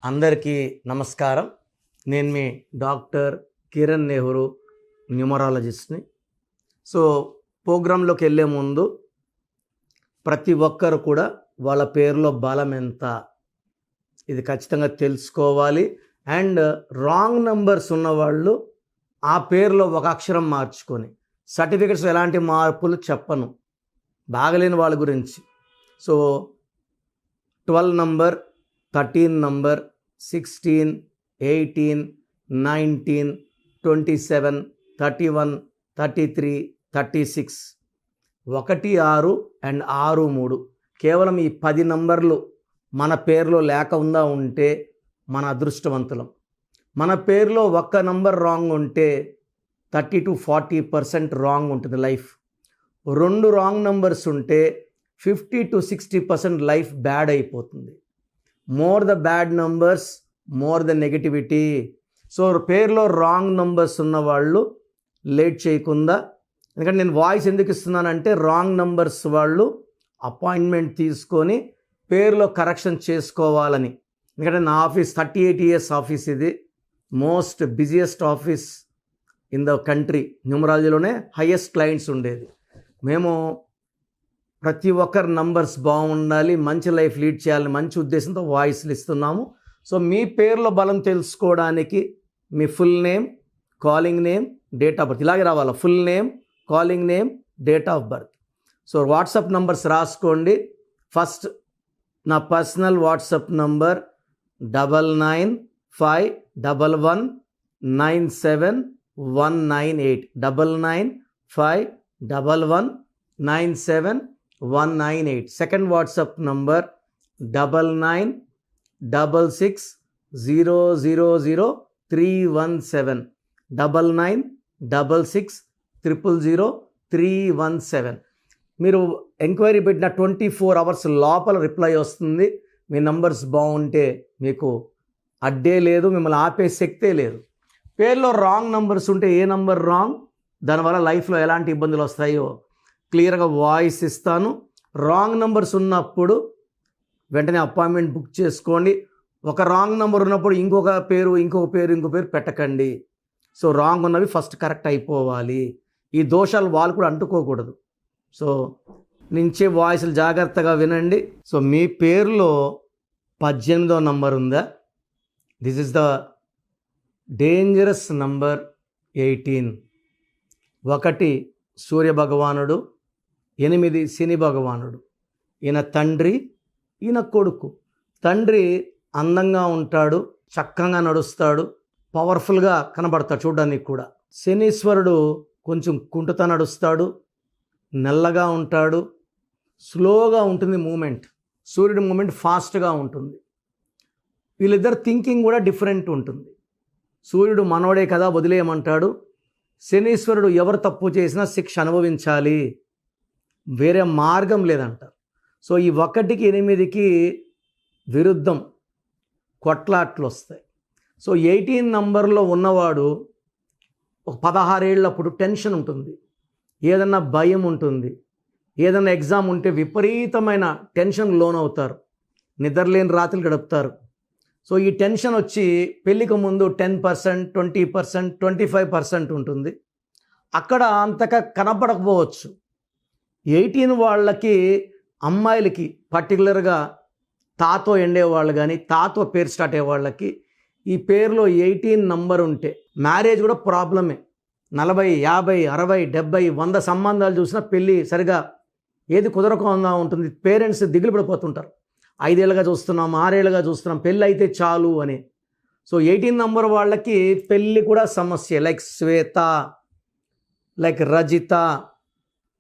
అందరికీ నమస్కారం. నేను మీ డాక్టర్ కిరణ్ నెహ్రూ, న్యూమరాలజిస్ట్ని. సో ప్రోగ్రాంలోకి వెళ్ళే ముందు ప్రతి ఒక్కరు కూడా వాళ్ళ పేరులో బలం ఎంత ఇది ఖచ్చితంగా తెలుసుకోవాలి. అండ్ రాంగ్ నంబర్స్ ఉన్నవాళ్ళు ఆ పేరులో ఒక అక్షరం మార్చుకొని, సర్టిఫికెట్స్ ఎలాంటి మార్పులు చెప్పను బాగలేని వాళ్ళ గురించి. సో 12 నంబర్, 13 నంబర్, 16, 18, 19, 27, 31, 33, 36, 1, 6 అండ్ 6, 3 కేవలం ఈ 10 నంబర్లు మన పేరులో లేకుండా ఉంటే మన అదృష్టవంతులం. మన పేరులో ఒక్క నంబర్ రాంగ్ ఉంటే 30 to 40% రాంగ్ ఉంటుంది లైఫ్. 2 రాంగ్ నంబర్స్ ఉంటే 50 to 60% లైఫ్ బ్యాడ్ అయిపోతుంది. More the bad numbers, more the negativity. So పేరులో రాంగ్ నంబర్స్ ఉన్నవాళ్ళు లేట్ చేయకుండా, ఎందుకంటే నేను వాయిస్ ఎందుకు ఇస్తున్నానంటే రాంగ్ నంబర్స్ వాళ్ళు అపాయింట్మెంట్ తీసుకొని పేరులో కరెక్షన్ చేసుకోవాలని. ఎందుకంటే నా ఆఫీస్ 38 years ఆఫీస్, ఇది most busiest office in the country. న్యూమరాలజీలోనే హైయెస్ట్ క్లయింట్స్ ఉండేది. మేము ప్రతి ఒక్కరి నంబర్స్ బాగుండాలి, మంచి లైఫ్ లీడ్ చేయాలని మంచి ఉద్దేశంతో వాయిస్లు ఇస్తున్నాము. సో మీ పేర్లో బలం తెలుసుకోవడానికి మీ full name, calling name, date of birth ఇలాగే రావాలి. Full name, calling name, date of birth. So WhatsApp numbers రాసుకోండి. ఫస్ట్ నా personal WhatsApp number 9951197198 9951197198. Second WhatsApp number 9966000317 9966000317. మీరు ఎంక్వైరీ పెట్టిన 24 hours లోపల రిప్లై వస్తుంది. మీ నంబర్స్ బాగుంటే మీకు అడ్డే లేదు, మిమ్మల్ని ఆపే శక్తే లేదు. పేర్లో రాంగ్ నంబర్స్ ఉంటే ఏ నంబర్ రాంగ్, దానివల్ల లైఫ్లో ఎలాంటి ఇబ్బందులు వస్తాయో క్లియర్గా వాయిస్ ఇస్తాను. రాంగ్ నంబర్స్ ఉన్నప్పుడు వెంటనే అపాయింట్మెంట్ బుక్ చేసుకోండి. ఒక రాంగ్ నెంబర్ ఉన్నప్పుడు ఇంకొక పేరు పెట్టకండి. సో రాంగ్ ఉన్నవి ఫస్ట్ కరెక్ట్ అయిపోవాలి. ఈ దోషాలు వాళ్ళు కూడా అంటుకోకూడదు. సో నుంచే వాయిస్లు జాగ్రత్తగా వినండి. సో మీ పేరులో 18వ నంబర్ ఉందా? This is the dangerous number 18. 1 సూర్య భగవానుడు, 8 శని భగవానుడు. ఈయన తండ్రి, ఈయన కొడుకు. తండ్రి అందంగా ఉంటాడు, చక్కగా నడుస్తాడు, పవర్ఫుల్గా కనబడతాడు చూడడానికి కూడా. శనీశ్వరుడు కొంచెం కుంటుతా నడుస్తాడు, నల్లగా ఉంటాడు, స్లోగా ఉంటుంది మూమెంట్. సూర్యుడి మూమెంట్ ఫాస్ట్గా ఉంటుంది. వీళ్ళిద్దరు థింకింగ్ కూడా డిఫరెంట్ ఉంటుంది. సూర్యుడు మనవడే కదా వదిలేయమంటాడు, శనీశ్వరుడు ఎవరు తప్పు చేసినా శిక్ష అనుభవించాలి, వేరే మార్గం లేదంటారు. సో ఈ 1కి 8కి విరుద్ధం కొట్లాట్లు వస్తాయి. సో 18 నంబర్లో ఉన్నవాడు ఒక 16 ఏళ్ళప్పుడు టెన్షన్ ఉంటుంది, ఏదన్నా భయం ఉంటుంది, ఏదన్నా ఎగ్జామ్ ఉంటే విపరీతమైన టెన్షన్ లోనవుతారు, నిద్రలేని రాత్రులు గడుపుతారు. సో ఈ టెన్షన్ వచ్చి పెళ్ళికి ముందు 10%, 20%, 25% ఉంటుంది. అక్కడ అంతగా కనపడకపోవచ్చు. 18 వాళ్ళకి, అమ్మాయిలకి పర్టికులర్గా తాతో ఎండేవాళ్ళు కానీ తాతో పేరు స్టార్ట్ అయ్యే వాళ్ళకి ఈ పేరులో 18 నంబర్ ఉంటే మ్యారేజ్ కూడా ప్రాబ్లమే. 40, 50, 60, 70, 100 సంబంధాలు చూసినా పెళ్ళి సరిగా ఏది కుదరకుండా ఉంటుంది. పేరెంట్స్ దిగులు పడిపోతుంటారు. 5 ఏళ్ళుగా చూస్తున్నాం, 6 ఏళ్ళుగా చూస్తున్నాం, పెళ్ళి అయితే చాలు అని. సో 18 నంబర్ వాళ్ళకి పెళ్ళి కూడా సమస్య. లైక్ శ్వేత, లైక్ రజిత,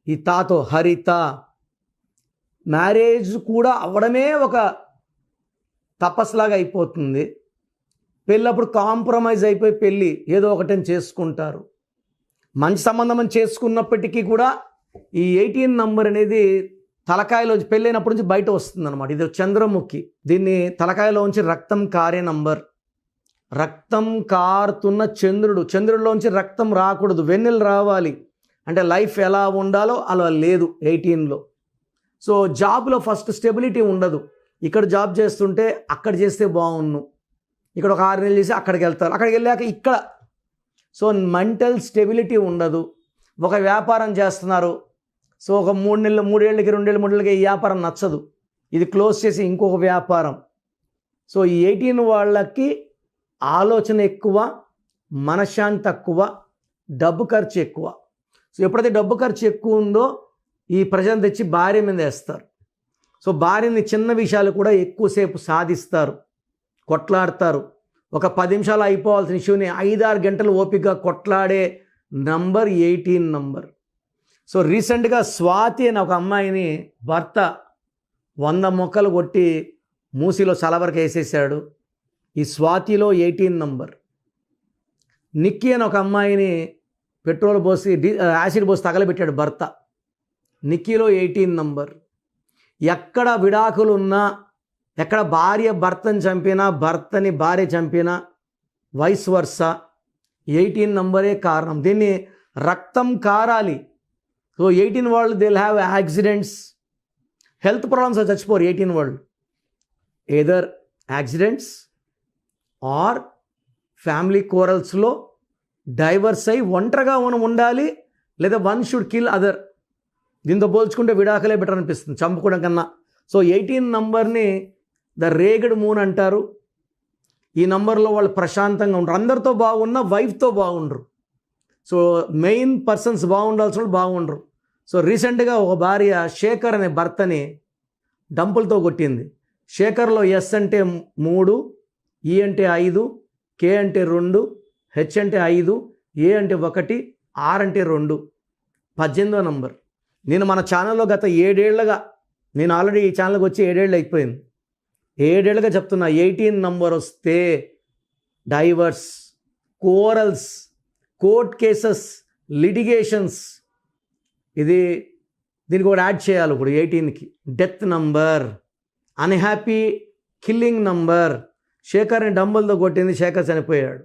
ఈ తాతో హరిత. మ్యారేజ్ కూడా అవ్వడమే ఒక తపస్సులాగా అయిపోతుంది. పెళ్ళప్పుడు కాంప్రమైజ్ అయిపోయి పెళ్ళి ఏదో ఒకటని చేసుకుంటారు. మంచి సంబంధం అని చేసుకున్నప్పటికీ కూడా ఈ 18 నంబర్ అనేది తలకాయలో పెళ్ళైనప్పటి నుంచి బయట వస్తుంది అనమాట. ఇది చంద్రముఖి. దీన్ని తలకాయలోంచి రక్తం కారే నంబర్. రక్తం కారుతున్న చంద్రుడిలోంచి రక్తం రాకూడదు, వెన్నెలు రావాలి. అంటే లైఫ్ ఎలా ఉండాలో అలా లేదు 18లో. సో జాబ్లో ఫస్ట్ స్టెబిలిటీ ఉండదు. ఇక్కడ జాబ్ చేస్తుంటే అక్కడ చేస్తే బాగున్ను, ఇక్కడ ఒక 6 నెలలు చేసి అక్కడికి వెళ్తారు, అక్కడికి వెళ్ళాక ఇక్కడ. సో మెంటల్ స్టెబిలిటీ ఉండదు. ఒక వ్యాపారం చేస్తున్నారు, సో ఒక 3 నెలలు 3 ఏళ్ళకి 2 ఏళ్ళు 3 ఏళ్ళకి ఈ వ్యాపారం నచ్చదు, ఇది క్లోజ్ చేసి ఇంకొక వ్యాపారం. సో ఈ 18 వాళ్ళకి ఆలోచన ఎక్కువ, మనశ్శాంతి తక్కువ, డబ్బు ఖర్చు ఎక్కువ. సో ఎప్పుడైతే డబ్బు ఖర్చు ఎక్కువ ఉందో ఈ ప్రజలను తెచ్చి భార్య మీద వేస్తారు. సో భార్యని చిన్న విషయాలు కూడా ఎక్కువసేపు సాధిస్తారు, కొట్లాడతారు. ఒక 10 నిమిషాలు అయిపోవాల్సిన ఇష్యూని 5-6 గంటలు ఓపికగా కొట్లాడే నంబర్ 18 నంబర్. సో రీసెంట్గా స్వాతి అనే ఒక అమ్మాయిని భర్త 100 మొక్కలు కొట్టి మూసిలో చలవరకు వేసేసాడు. ఈ స్వాతిలో 18 నంబర్. నిక్కీ అని ఒక అమ్మాయిని పెట్రోల్ పోసి యాసిడ్ పోసి తగలబెట్టాడు భర్త. నిక్కీలో 18 నంబర్. ఎక్కడ విడాకులు ఉన్నా, ఎక్కడ భార్య భర్తని చంపినా, భర్తని భార్య చంపినా, వైస్ వర్సా 18 నంబరే కారణం. దీన్ని రక్తం కారాలి. సో 18 వాళ్ళు they will have accidents, health problems చచ్చిపోరు 18 వాళ్ళు. ఏదర్ యాక్సిడెంట్స్ ఆర్ ఫ్యామిలీ కోరల్స్లో డైవర్స్ అయి ఒంటరిగా మనం ఉండాలి, లేదా వన్ షుడ్ కిల్ అదర్. దీంతో పోల్చుకుంటే విడాకులే బెటర్ అనిపిస్తుంది చంపుకోవడం కన్నా. సో 18 నంబర్ని ద రేగడ్ మూన్ అంటారు. ఈ నంబర్లో వాళ్ళు ప్రశాంతంగా ఉండరు, అందరితో బాగున్నా వైఫ్తో బాగుండరు. సో మెయిన్ పర్సన్స్ బాగుండాల్సిన వాళ్ళు బాగుండరు. సో రీసెంట్గా ఒక భార్య శేఖర్ అనే భర్తని డంపులతో కొట్టింది. శేఖర్లో ఎస్ అంటే 3, ఈ అంటే 5, కే అంటే 2, హెచ్ అంటే 5, ఏ అంటే 1, ఆర్ అంటే 2, 18వ నంబర్. నేను మన ఛానల్లో గత 7 ఏళ్ళగా, నేను ఆల్రెడీ ఈ ఛానల్కి వచ్చి 7 ఏళ్ళు అయిపోయింది, 7 ఏళ్ళుగా చెప్తున్నా, 18 నంబర్ వస్తే divorce, quarrels, court cases, litigations, దీనికి కూడా యాడ్ చేయాలి ఇప్పుడు 18కి. Death number, unhappy killing number. శేఖర్ని డంబుల్తో కొట్టింది, శేఖర్ చనిపోయాడు.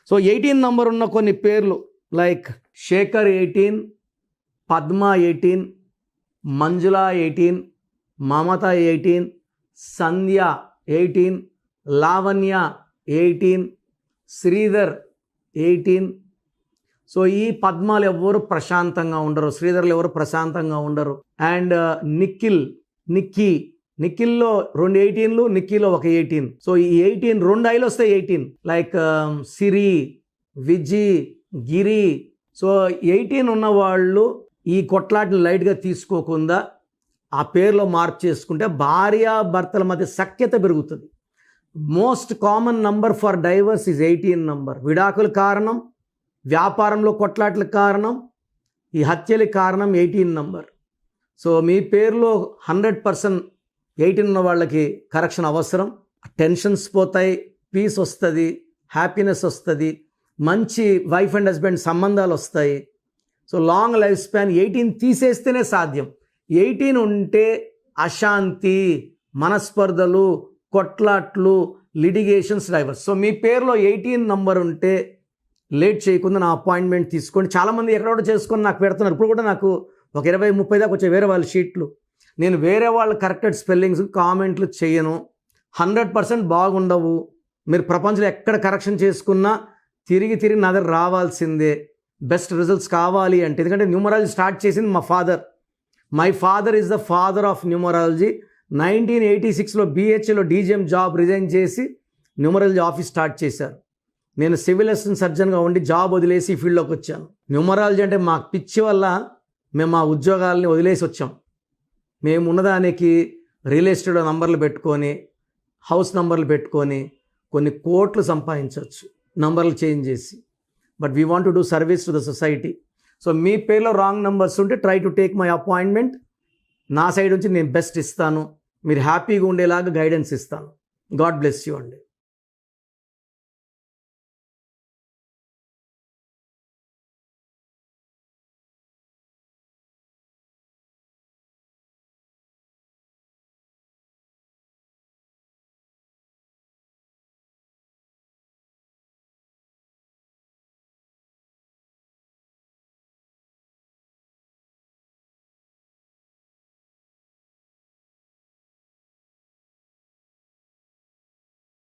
సో 18 నంబర్ ఉన్న కొన్ని పేర్లు లైక్ శేఖర్ 18, పద్మ 18, మంజుల 18, మమత 18, సంధ్య 18, లావణ్య 18, శ్రీధర్ 18. సో ఈ పద్మాలు ఎవరు ప్రశాంతంగా ఉండరు, శ్రీధర్లు ఎవరు ప్రశాంతంగా ఉండరు. అండ్ నిఖిల్లో 2 18లు, నిక్కీలో ఒక 18. సో ఈ 18 2 ఐలు వస్తాయి 18, లైక్ సిరి, విజి, గిరి. సో 18 ఉన్నవాళ్ళు ఈ కొట్లాటను లైట్గా తీసుకోకుండా ఆ పేరులో మార్పు చేసుకుంటే భార్యాభర్తల మధ్య సఖ్యత పెరుగుతుంది. Most common number for divorce is 18 number. విడాకుల కారణం, వ్యాపారంలో కొట్లాటలకు కారణం, ఈ హత్యలకు కారణం 18 నంబర్. సో మీ పేరులో 100% 18 ఉన్న వాళ్ళకి కరెక్షన్ అవసరం. టెన్షన్స్ పోతాయి, పీస్ వస్తుంది, హ్యాపీనెస్ వస్తుంది, మంచి వైఫ్ అండ్ హస్బెండ్ సంబంధాలు వస్తాయి. సో లాంగ్ లైఫ్ స్పాన్ 18 తీసేస్తేనే సాధ్యం. 18 ఉంటే అశాంతి, మనస్పర్ధలు, కొట్లాట్లు, లిటిగేషన్స్, డైవర్స్. సో మీ పేరులో 18 నంబర్ ఉంటే లేట్ చేయకుండా నా అపాయింట్మెంట్ తీసుకోండి. చాలామంది ఎక్కడో చేసుకొని నాకు పెడుతున్నారు. ఇప్పుడు కూడా నాకు ఒక 20-30 దాకా వచ్చే వేరే వాళ్ళ షీట్లు. నేను వేరే వాళ్ళ కరెక్టెడ్ స్పెల్లింగ్స్ కామెంట్లు చేయను. 100% బాగుండవు. మీరు ప్రపంచంలో ఎక్కడ కరెక్షన్ చేసుకున్నా తిరిగి నా దగ్గర రావాల్సిందే. బెస్ట్ రిజల్ట్స్ కావాలి అంటే, ఎందుకంటే న్యూమరాలజీ స్టార్ట్ చేసింది మా father. My father is the father of numerology. 1986లో BHAలో DGM జాబ్ రిజైన్ చేసి న్యూమరాలజీ ఆఫీస్ స్టార్ట్ చేశారు. నేను సివిల్ అసిస్టెంట్ సర్జన్గా ఉండి జాబ్ వదిలేసి ఈ ఫీల్డ్లోకి వచ్చాను. న్యూమరాలజీ అంటే మా పిచ్చి వల్ల మేము మా ఉద్యోగాలని వదిలేసి వచ్చాం. మేము ఉన్నదానికి రియల్ ఎస్టేట్ నంబర్లు పెట్టుకొని, హౌస్ నంబర్లు పెట్టుకొని కొన్ని కోట్లు సంపాదించవచ్చు నంబర్లు చేంజ్ చేసి. But we want to do service to the society. So మీ పేరులో రాంగ్ నంబర్స్ ఉంటే try to take my appointment. నా సైడ్ నుంచి నేను బెస్ట్ ఇస్తాను, మీరు హ్యాపీగా ఉండేలాగా గైడెన్స్ ఇస్తాను. గాడ్ బ్లెస్ యూ అండి.